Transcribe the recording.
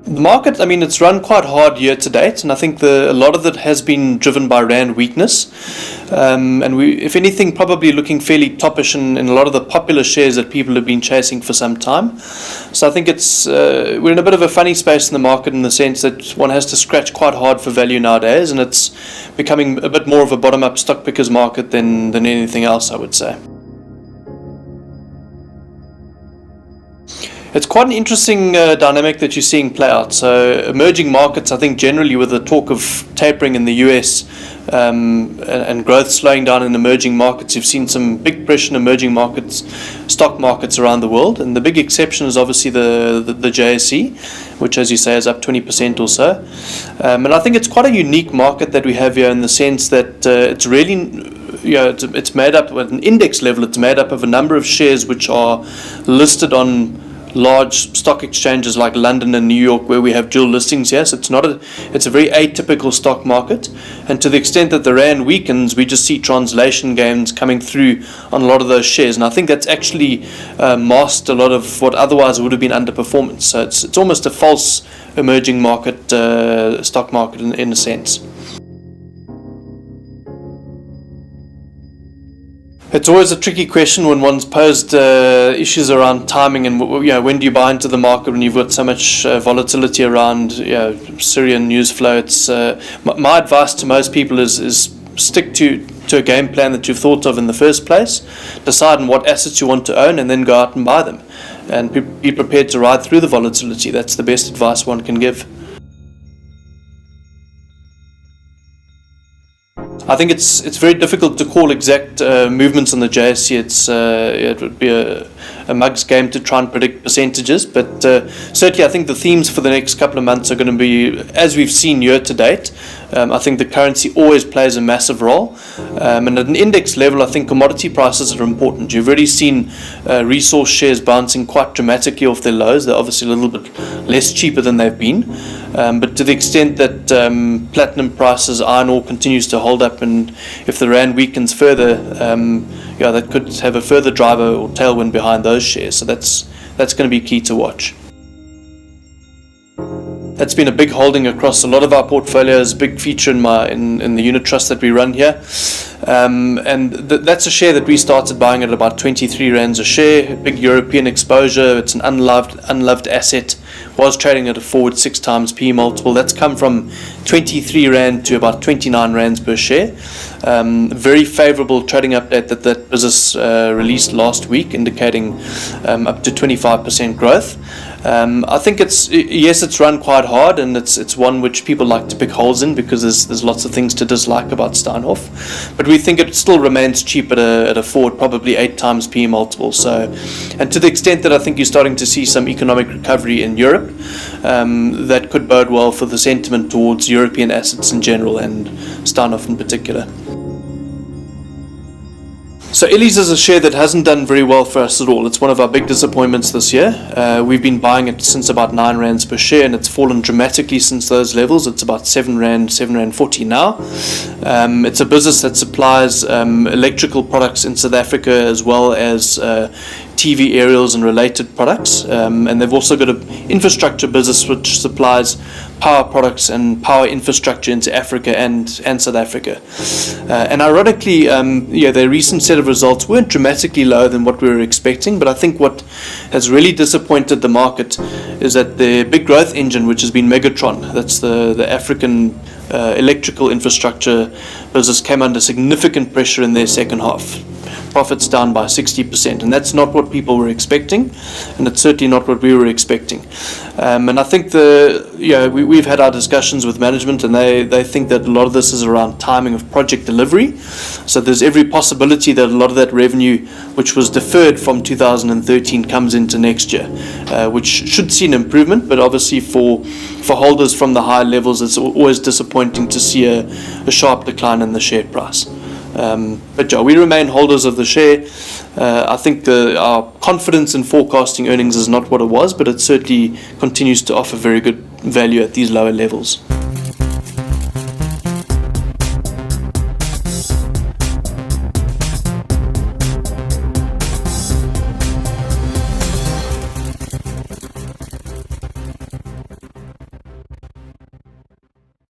The market, I mean, it's run quite hard year to date, and I think a lot of it has been driven by rand weakness. And we, if anything, probably looking fairly toppish in a lot of the popular shares that people have been chasing for some time. So I think we're in a bit of a funny space in the market in the sense that one has to scratch quite hard for value nowadays, and it's becoming a bit more of a bottom-up stock pickers market than anything else, I would say. It's quite an interesting dynamic that you're seeing play out. So emerging markets, I think generally with the talk of tapering in the US and growth slowing down in emerging markets, you've seen some big pressure in emerging markets, stock markets around the world. And the big exception is obviously the JSE, which, as you say, is up 20% or so. And I think it's quite a unique market that we have here in the sense that it's really... it's made up at an index level. It's made up of a number of shares which are listed on large stock exchanges like London and New York, where we have dual listings here. So it's a very atypical stock market, and to the extent that the rand weakens, we just see translation gains coming through on a lot of those shares, and I think that's actually masked a lot of what otherwise would have been underperformance. So it's almost a false emerging market stock market in a sense. It's always a tricky question when one's posed issues around timing and when do you buy into the market when you've got so much volatility around Syrian news flow. It's my advice to most people is stick to a game plan that you've thought of in the first place, decide on what assets you want to own, and then go out and buy them, and be prepared to ride through the volatility. That's the best advice one can give. I think it's very difficult to call exact movements on the JSE. It would be a mug's game to try and predict percentages, but certainly I think the themes for the next couple of months are going to be, as we've seen year to date. I think the currency always plays a massive role, and at an index level, I think commodity prices are important. You've already seen resource shares bouncing quite dramatically off their lows. They're obviously a little bit less cheaper than they've been, but to the extent that platinum prices, iron ore continues to hold up, and if the rand weakens further, that could have a further driver or tailwind behind those shares. So that's going to be key to watch. That's been a big holding across a lot of our portfolios, big feature in the unit trust that we run here. And that's a share that we started buying at about 23 rands a share, big European exposure. It's an unloved asset, was trading at a forward 6 times P multiple. That's come from 23 rand to about 29 rands per share. Very favorable trading update that business released last week, indicating up to 25% growth. I think it's run quite hard, and it's one which people like to pick holes in because there's lots of things to dislike about Steinhoff, but we think it still remains cheap at a forward probably 8 times P multiple. So, and to the extent that I think you're starting to see some economic recovery in Europe, that could bode well for the sentiment towards European assets in general and Steinhoff in particular. So Ellie's is a share that hasn't done very well for us at all. It's one of our big disappointments this year. We've been buying it since about 9 rands per share, and it's fallen dramatically since those levels. It's about 7 rand 40 now. It's a business that supplies electrical products in South Africa, as well as TV aerials and related products, and they've also got an infrastructure business which supplies power products and power infrastructure into Africa and South Africa. And ironically, their recent set of results weren't dramatically lower than what we were expecting, but I think what has really disappointed the market is that their big growth engine, which has been Megatron, that's the African electrical infrastructure business, came under significant pressure in their second half. Profits down by 60%, and that's not what people were expecting, and it's certainly not what we were expecting. And I think we've had our discussions with management, and they think that a lot of this is around timing of project delivery. So there's every possibility that a lot of that revenue, which was deferred from 2013, comes into next year, which should see an improvement. But obviously for holders from the high levels, it's always disappointing to see a sharp decline in the share price. But we remain holders of the share. I think our confidence in forecasting earnings is not what it was, but it certainly continues to offer very good value at these lower levels.